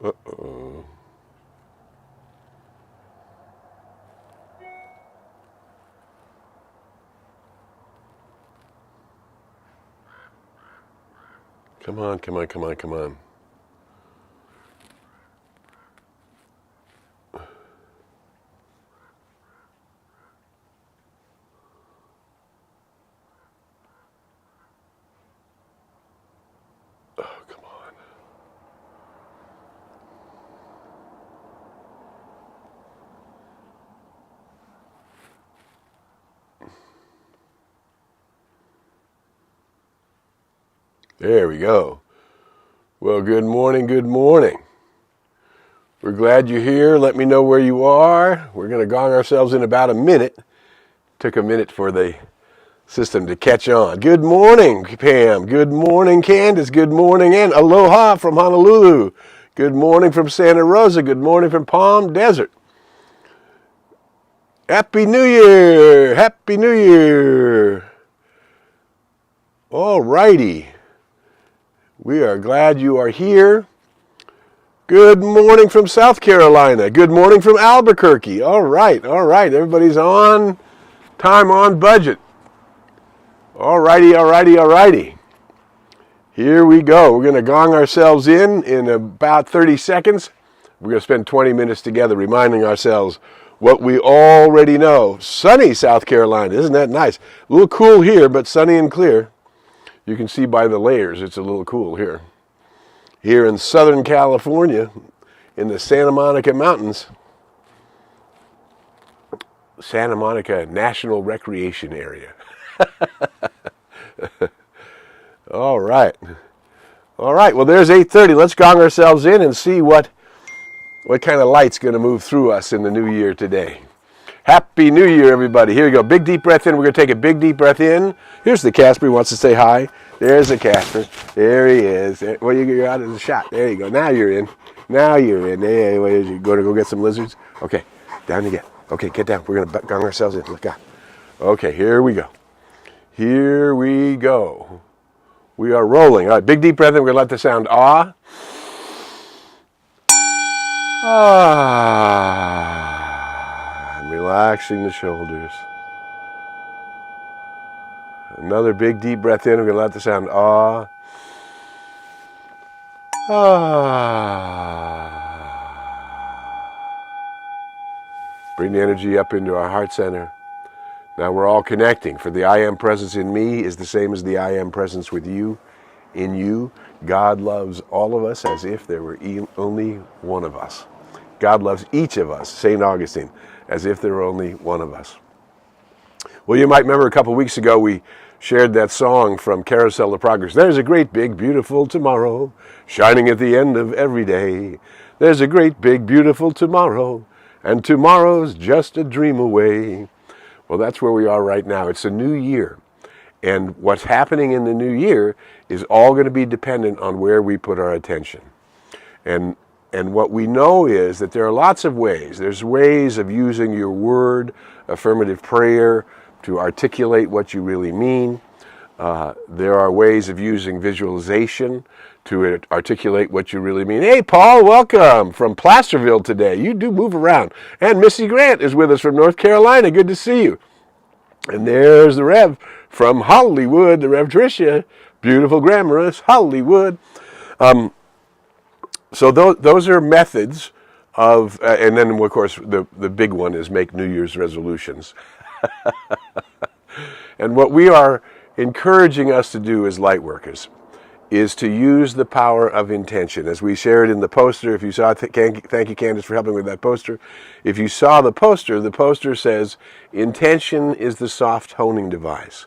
Uh-oh. Come on, come on, come on, come on. Oh, come on. There we go. Well, good morning, good morning. We're glad you're here. Let me know where you are. We're going to gong ourselves in about a minute. Took a minute for the system to catch on. Good morning, Pam. Good morning, Candace. Good morning, and aloha from Honolulu. Good morning from Santa Rosa. Good morning from Palm Desert. Happy New Year. Happy New Year. All righty. We are glad you are here. Good morning from South Carolina. Good morning from Albuquerque. All right. Everybody's on time, on budget. All righty. Here we go. We're going to gong ourselves in about 30 seconds. We're going to spend 20 minutes together reminding ourselves what we already know. Sunny South Carolina. Isn't that nice? A little cool here, but sunny and clear. You can see by the layers it's a little cool here. Here in Southern California, in the Santa Monica Mountains, Santa Monica National Recreation Area. All right. Well, there's 8:30. Let's gong ourselves in and see what kind of light's going to move through us in the new year today. Happy New Year, everybody. Here we go. Big deep breath in. We're going to take a big deep breath in. Here's the Casper. He wants to say hi. There's the Casper. There he is. Well, you're out of the shot. There you go. Now you're in. There, you going to go get some lizards? Okay. Down you get. Okay, get down. We're going to gong ourselves in. Look out. Okay, here we go. We are rolling. All right, big deep breath in. We're going to let the sound ah. And relaxing the shoulders. Another big deep breath in. We're going to let the sound ah. Bring the energy up into our heart center. Now we're all connecting, for the I am presence in me is the same as the I am presence with you, in you. God loves all of us as if there were only one of us. God loves each of us, St. Augustine, as if there were only one of us. Well, you might remember a couple weeks ago we shared that song from Carousel of Progress. There's a great big beautiful tomorrow, shining at the end of every day. There's a great big beautiful tomorrow, and tomorrow's just a dream away. Well, that's where we are right now. It's a new year. And what's happening in the new year is all going to be dependent on where we put our attention. And what we know is that there are lots of ways. There's ways of using your word, affirmative prayer, to articulate what you really mean. There are ways of using visualization to articulate what you really mean. Hey, Paul, welcome from Placerville today. You do move around. And Missy Grant is with us from North Carolina. Good to see you. And there's the Rev from Hollywood, the Rev Tricia. Beautiful, glamorous Hollywood. So those are methods of, and then, of course, the big one is make New Year's resolutions. And what we are encouraging us to do as light workers is to use the power of intention. As we shared in the poster, if you saw it, thank you, Candace, for helping with that poster. If you saw the poster says, intention is the soft honing device.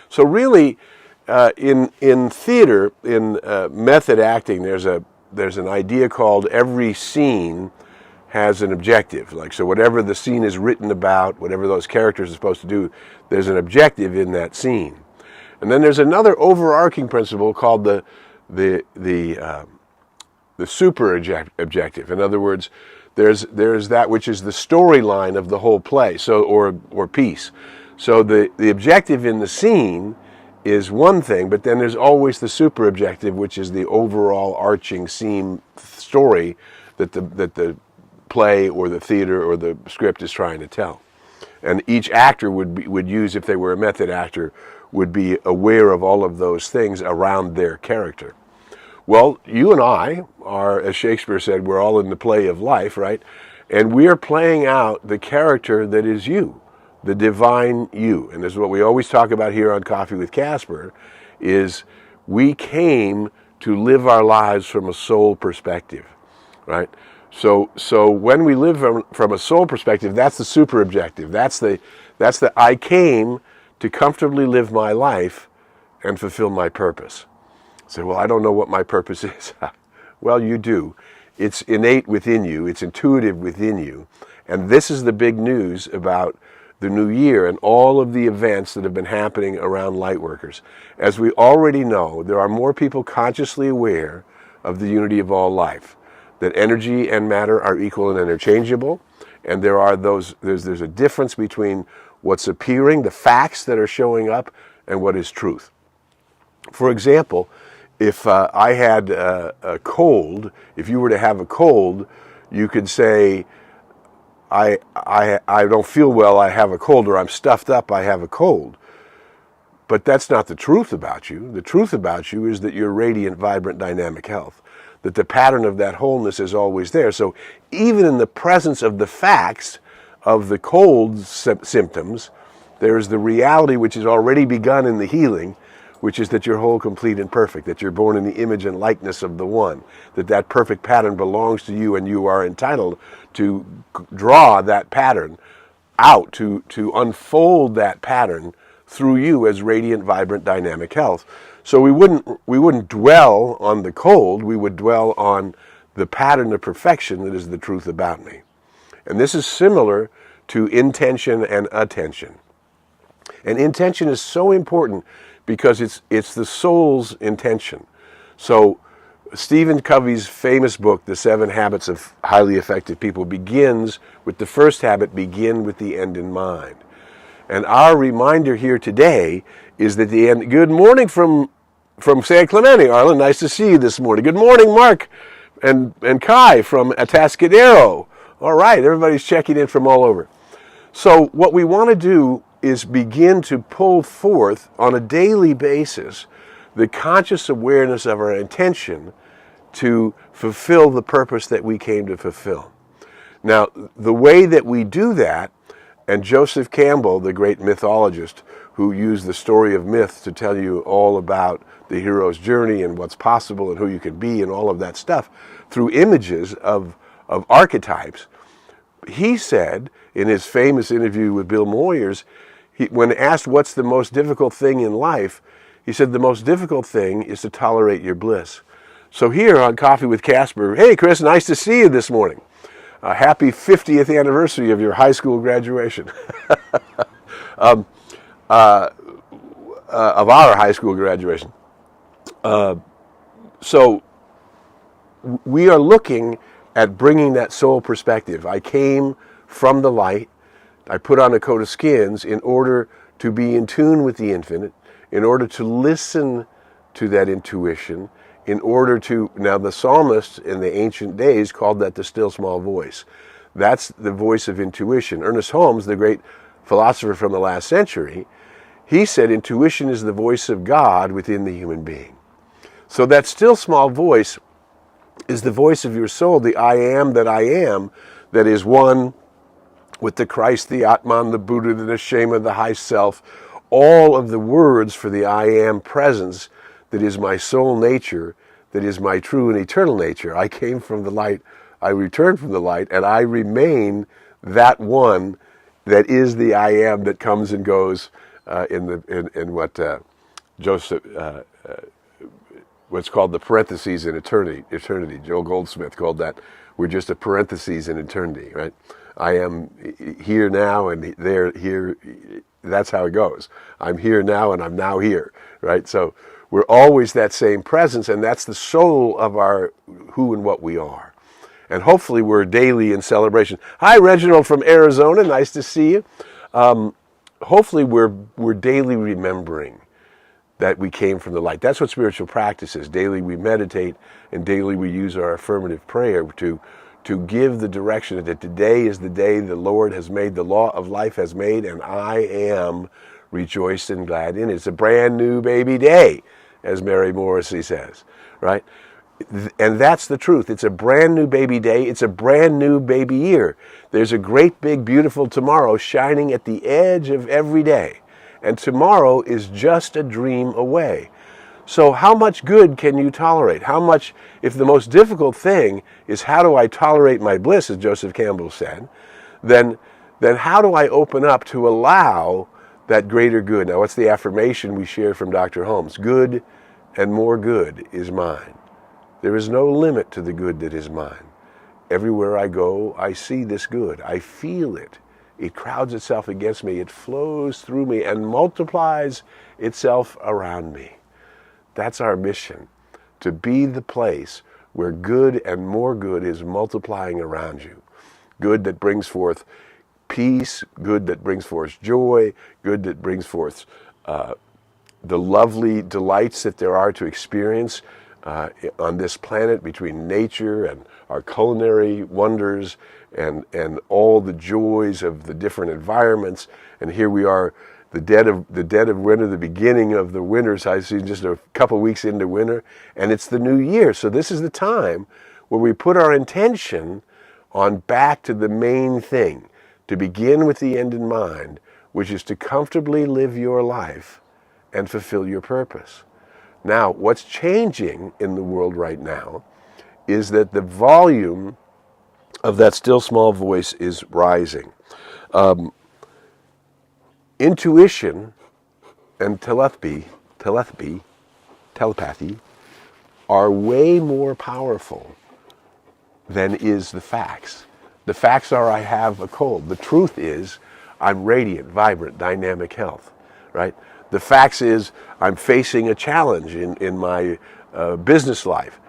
So really, in theater, in method acting, there's an idea called every scene has an objective. So whatever the scene is written about, whatever those characters are supposed to do, there's an objective in that scene. And then there's another overarching principle called the super objective. In other words, there's that which is the storyline of the whole play, or piece. So the objective in the scene is one thing, but then there's always the super objective, which is the overall arching theme story that the play or the theater or the script is trying to tell. And each actor would use, if they were a method actor, would be aware of all of those things around their character. Well, you and I are, as Shakespeare said, we're all in the play of life, right? And we're playing out the character that is you, the divine you. And this is what we always talk about here on Coffee with Casper, is we came to live our lives from a soul perspective, right? So when we live from a soul perspective, that's the super objective. That's the I came to comfortably live my life and fulfill my purpose. Say, well, I don't know what my purpose is. Well, you do. It's innate within you. It's intuitive within you. And this is the big news about the new year and all of the events that have been happening around lightworkers. As we already know, there are more people consciously aware of the unity of all life, that energy and matter are equal and interchangeable, and there's a difference between what's appearing, the facts that are showing up, and what is truth. For example, if I had a cold, if you were to have a cold, you could say, I don't feel well, I have a cold, or I'm stuffed up, I have a cold. But that's not the truth about you. The truth about you is that you're radiant, vibrant, dynamic health, that the pattern of that wholeness is always there. So even in the presence of the facts of the cold symptoms, there is the reality which has already begun in the healing, which is that you're whole, complete, and perfect, that you're born in the image and likeness of the One, that perfect pattern belongs to you, and you are entitled to draw that pattern out, to unfold that pattern through you as radiant, vibrant, dynamic health. So we wouldn't dwell on the cold, we would dwell on the pattern of perfection that is the truth about me. And this is similar to intention and attention. And intention is so important because it's the soul's intention. So Stephen Covey's famous book, The 7 Habits of Highly Effective People, begins with the first habit, begin with the end in mind. And our reminder here today is that the end. Good morning from San Clemente, Arlen. Nice to see you this morning. Good morning, Mark and Kai from Atascadero. All right, everybody's checking in from all over. So what we want to do is begin to pull forth on a daily basis the conscious awareness of our intention to fulfill the purpose that we came to fulfill. Now, the way that we do that, and Joseph Campbell, the great mythologist, who used the story of myth to tell you all about the hero's journey and what's possible and who you can be and all of that stuff, through images of archetypes, he said in his famous interview with Bill Moyers, when asked what's the most difficult thing in life, he said the most difficult thing is to tolerate your bliss. So here on Coffee with Casper, hey Chris, nice to see you this morning. Happy 50th anniversary of your high school graduation. Of our high school graduation. So we are looking at bringing that soul perspective. I came from the light. I put on a coat of skins in order to be in tune with the infinite, in order to listen to that intuition, in order to, now the psalmist in the ancient days called that the still small voice. That's the voice of intuition. Ernest Holmes, the great philosopher from the last century, he said intuition is the voice of God within the human being. So that still small voice is the voice of your soul, the I am, that is one with the Christ, the Atman, the Buddha, the Neshama, the high self, all of the words for the I am presence that is my soul nature, that is my true and eternal nature. I came from the light, I return from the light, and I remain that one that is the I am that comes and goes in what Joseph, what's called the parentheses in eternity. Joel Goldsmith called that, we're just a parentheses in eternity, right? I am here now and there, here, that's how it goes. I'm here now and I'm now here, right? So we're always that same presence, and that's the soul of our who and what we are. And hopefully we're daily in celebration. Hi, Reginald from Arizona, nice to see you. Hopefully we're daily remembering that we came from the light. That's what spiritual practice is. Daily we meditate, and daily we use our affirmative prayer to give the direction that today is the day the Lord has made, the law of life has made, and I am rejoiced and glad in it. It's a brand new baby day, as Mary Morrissey says, right? And that's the truth. It's a brand new baby day. It's a brand new baby year. There's a great big beautiful tomorrow shining at the edge of every day. And tomorrow is just a dream away. So how much good can you tolerate? How much, if the most difficult thing is how do I tolerate my bliss, as Joseph Campbell said, then how do I open up to allow that greater good? Now, what's the affirmation we share from Dr. Holmes? Good and more good is mine. There is no limit to the good that is mine. Everywhere I go, I see this good. I feel it. It crowds itself against me. It flows through me and multiplies itself around me. That's our mission, to be the place where good and more good is multiplying around you. Good that brings forth peace, good that brings forth joy, good that brings forth the lovely delights that there are to experience on this planet, between nature and our culinary wonders and all the joys of the different environments. And here we are, the dead of winter, the beginning of the winters. I see just a couple weeks into winter, and it's the new year. So this is the time where we put our intention on back to the main thing, to begin with the end in mind, which is to comfortably live your life and fulfill your purpose. Now, what's changing in the world right now is that the volume of that still small voice is rising. Intuition and telepathy are way more powerful than is the facts. The facts are I have a cold. The truth is I'm radiant, vibrant, dynamic health, right? The facts is I'm facing a challenge in my business life.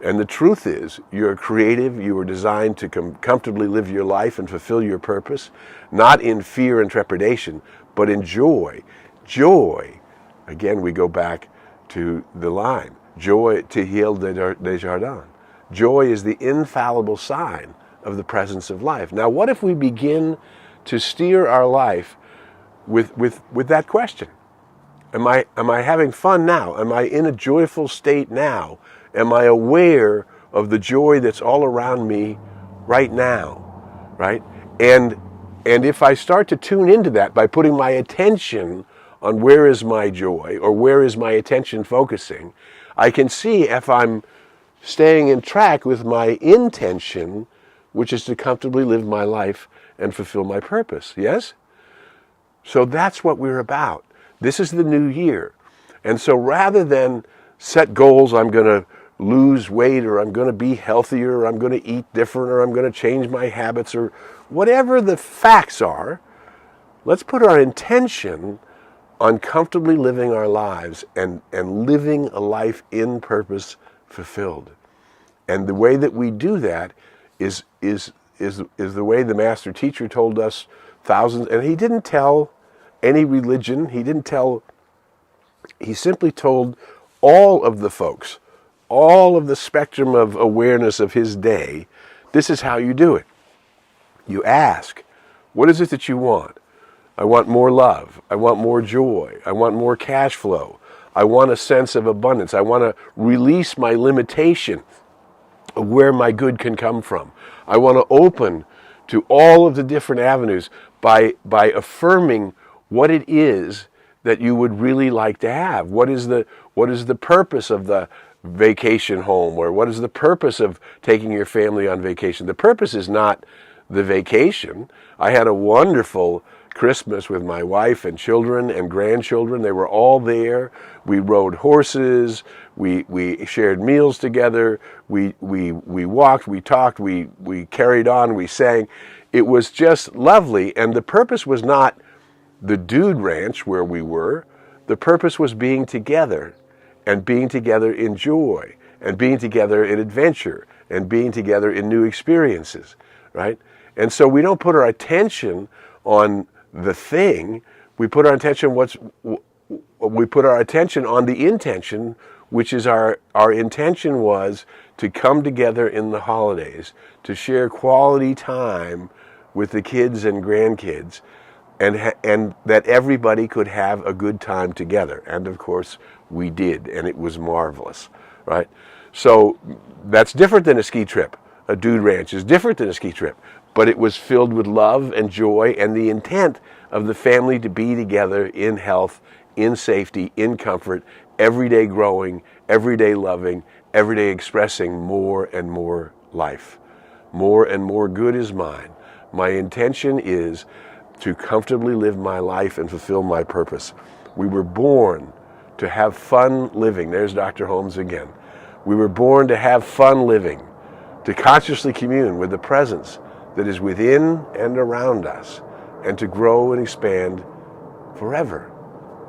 And the truth is you're creative, you were designed to comfortably live your life and fulfill your purpose, not in fear and trepidation, but in joy. Joy, again, we go back to the line, joy to heal Desjardins. Joy is the infallible sign of the presence of life. Now, what if we begin to steer our life with that question? Am I having fun now? Am I in a joyful state now? Am I aware of the joy that's all around me right now, right? And if I start to tune into that by putting my attention on where is my joy or where is my attention focusing, I can see if I'm staying in track with my intention, which is to comfortably live my life and fulfill my purpose, yes? So that's what we're about. This is the new year. And so rather than set goals, I'm going to lose weight, or I'm going to be healthier, or I'm going to eat different, or I'm going to change my habits, or whatever the facts are, let's put our intention on comfortably living our lives and living a life in purpose fulfilled. And the way that we do that is the way the master teacher told us thousands, and he didn't tell any religion, he simply told all of the folks, all of the spectrum of awareness of his day, this is how you do it. You ask, what is it that you want? I want more love. I want more joy. I want more cash flow. I want a sense of abundance. I want to release my limitation of where my good can come from. I want to open to all of the different avenues by affirming what it is that you would really like to have. What is the purpose of the vacation home, or what is the purpose of taking your family on vacation? The purpose is not the vacation. I had a wonderful Christmas with my wife and children and grandchildren. They were all there. We rode horses. We shared meals together. We walked. We talked. We carried on. We sang. It was just lovely. And the purpose was not the dude ranch where we were. The purpose was being together, and being together in joy, and being together in adventure, and being together in new experiences, right? And so we don't put our attention on the thing. We put our attention on we put our attention on the intention, which is our intention was to come together in the holidays, to share quality time with the kids and grandkids, and that everybody could have a good time together. And of course, we did, and it was marvelous, right? So that's different than a ski trip. A dude ranch is different than a ski trip, but it was filled with love and joy and the intent of the family to be together in health, in safety, in comfort, every day growing, every day loving, every day expressing more and more life. More and more good is mine. My intention is to comfortably live my life and fulfill my purpose. We were born to have fun living. There's Dr. Holmes again. We were born to have fun living, to consciously commune with the presence that is within and around us, and to grow and expand forever.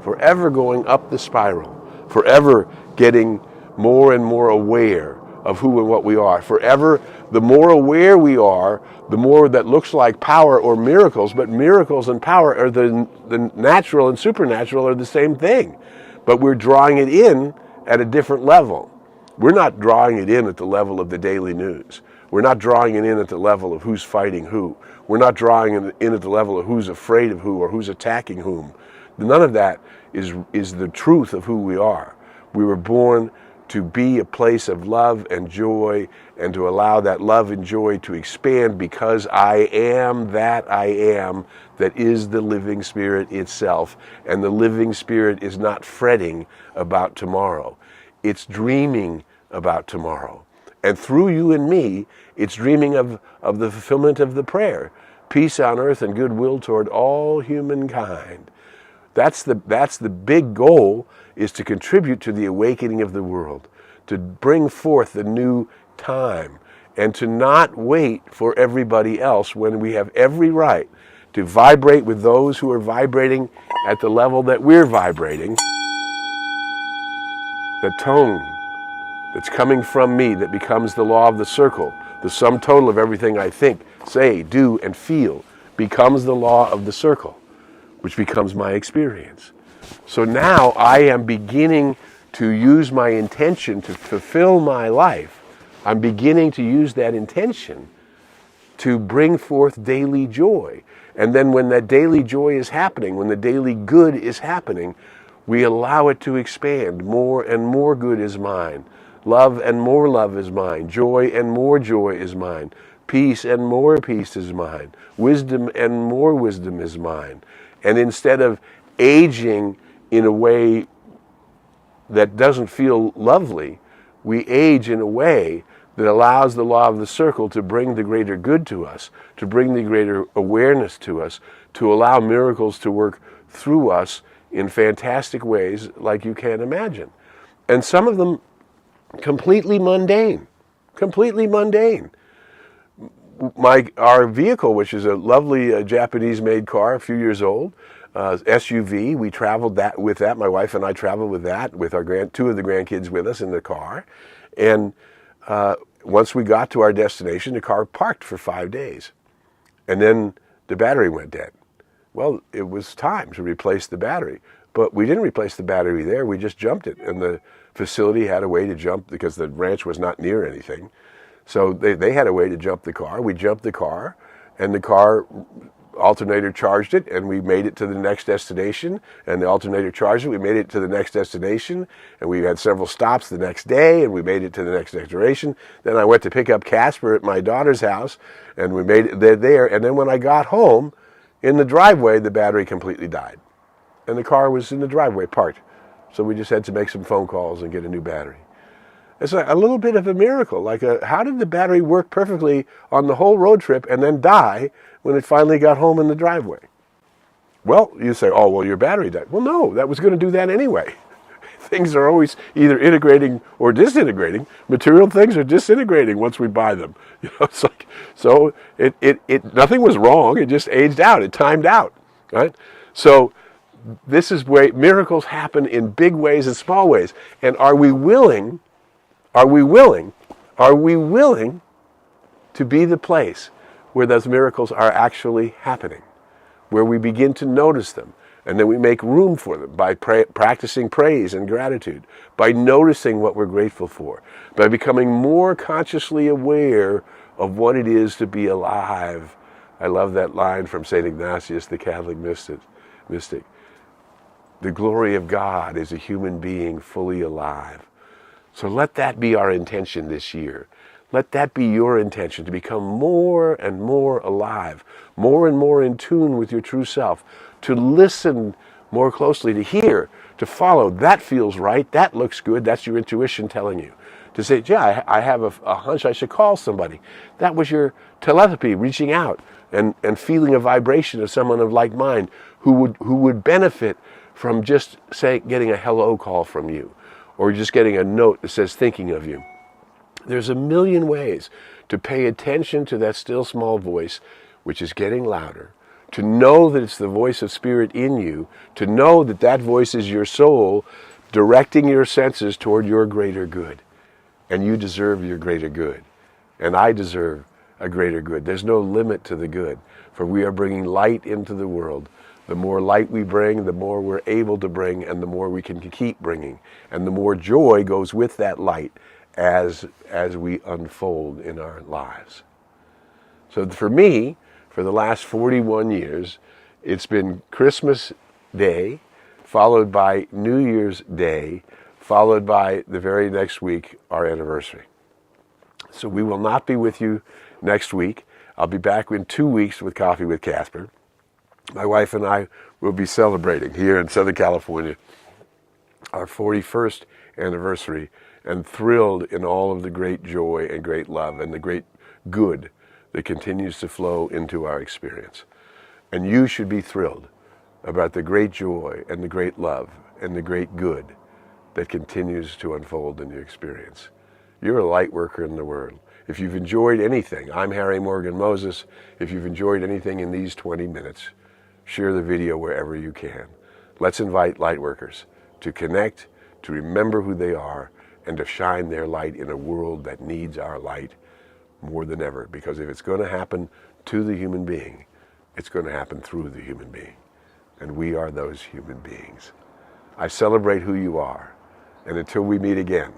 Forever going up the spiral, forever getting more and more aware of who and what we are. Forever, the more aware we are, the more that looks like power or miracles, but miracles and power are the natural and supernatural are the same thing. But we're drawing it in at a different level. We're not drawing it in at the level of the daily news. We're not drawing it in at the level of who's fighting who. We're not drawing it in at the level of who's afraid of who or who's attacking whom. None of that is the truth of who we are. We were born to be a place of love and joy, and to allow that love and joy to expand, because I am that is the living spirit itself. And the living spirit is not fretting about tomorrow. It's dreaming about tomorrow. And through you and me, it's dreaming of the fulfillment of the prayer, peace on earth and goodwill toward all humankind. That's the big goal, is to contribute to the awakening of the world, to bring forth the new time, and to not wait for everybody else when we have every right to vibrate with those who are vibrating at the level that we're vibrating. The tone that's coming from me that becomes the law of the circle, the sum total of everything I think, say, do, and feel, becomes the law of the circle, which becomes my experience. So now I am beginning to use my intention to fulfill my life. I'm beginning to use that intention to bring forth daily joy. And then when that daily joy is happening, when the daily good is happening, we allow it to expand. More and more good is mine. Love and more love is mine. Joy and more joy is mine. Peace and more peace is mine. Wisdom and more wisdom is mine. And instead of aging in a way that doesn't feel lovely, we age in a way that allows the law of the circle to bring the greater good to us, to bring the greater awareness to us, to allow miracles to work through us in fantastic ways like you can't imagine. And some of them completely mundane. Our vehicle, which is a lovely Japanese-made car, a few years old, SUV, we traveled with that. My wife and I traveled with that, with our two of the grandkids with us in the car. And once we got to our destination, the car parked for 5 days. And then the battery went dead. Well, it was time to replace the battery. But we didn't replace the battery there, we just jumped it. And the facility had a way to jump, because the ranch was not near anything. So they had a way to jump the car. We jumped the car, and the car alternator charged it, and we made it to the next destination, and the alternator charged it, we made it to the next destination, and we had several stops the next day, and we made it to the next destination. Then I went to pick up Casper at my daughter's house, and we made it there, and then when I got home, in the driveway, the battery completely died. And the car was in the driveway, parked. So we just had to make some phone calls and get a new battery. It's a little bit of a miracle. How did the battery work perfectly on the whole road trip and then die when it finally got home in the driveway? Well, you say, oh, well, your battery died. Well, no, that was going to do that anyway. Things are always either integrating or disintegrating. Material things are disintegrating once we buy them. It's like, so nothing was wrong. It just aged out. It timed out, right? So this is where miracles happen in big ways and small ways. And are we willing to be the place where those miracles are actually happening, where we begin to notice them, And then we make room for them by practicing praise and gratitude, by noticing what we're grateful for, by becoming more consciously aware of what it is to be alive. I love that line from St. Ignatius, the Catholic mystic. The glory of God is a human being fully alive. So let that be our intention this year. Let that be your intention, to become more and more alive, more and more in tune with your true self, to listen more closely, to hear, to follow. That feels right. That looks good. That's your intuition telling you. To say, yeah, I have a hunch I should call somebody. That was your telepathy reaching out and feeling a vibration of someone of like mind who would benefit from just, say, getting a hello call from you, or just getting a note that says thinking of you. There's a million ways to pay attention to that still small voice, which is getting louder, to know that it's the voice of spirit in you, to know that that voice is your soul directing your senses toward your greater good. And you deserve your greater good. And I deserve a greater good. There's no limit to the good, for we are bringing light into the world. The more light we bring, the more we're able to bring, and the more we can keep bringing. And the more joy goes with that light as we unfold in our lives. So for me, for the last 41 years, it's been Christmas Day, followed by New Year's Day, followed by the very next week, our anniversary. So we will not be with you next week. I'll be back in 2 weeks with Coffee with Casper. My wife and I will be celebrating here in Southern California our 41st anniversary, and thrilled in all of the great joy and great love and the great good that continues to flow into our experience. And you should be thrilled about the great joy and the great love and the great good that continues to unfold in your experience. You're a light worker in the world. If you've enjoyed anything, I'm Harry Morgan Moses. If you've enjoyed anything in these 20 minutes, share the video wherever you can. Let's invite light workers to connect, to remember who they are, and to shine their light in a world that needs our light more than ever. Because if it's going to happen to the human being, it's going to happen through the human being. And we are those human beings. I celebrate who you are. And until we meet again,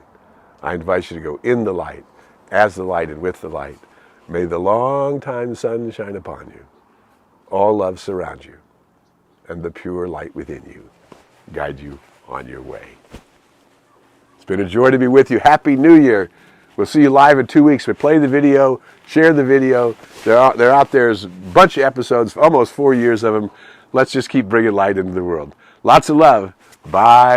I invite you to go in the light, as the light and with the light. May the long time sun shine upon you. All love surround you. And the pure light within you guide you on your way. It's been a joy to be with you. Happy New Year. We'll see you live in 2 weeks. But play the video, share the video. They're out there. There's a bunch of episodes, almost 4 years of them. Let's just keep bringing light into the world. Lots of love. Bye.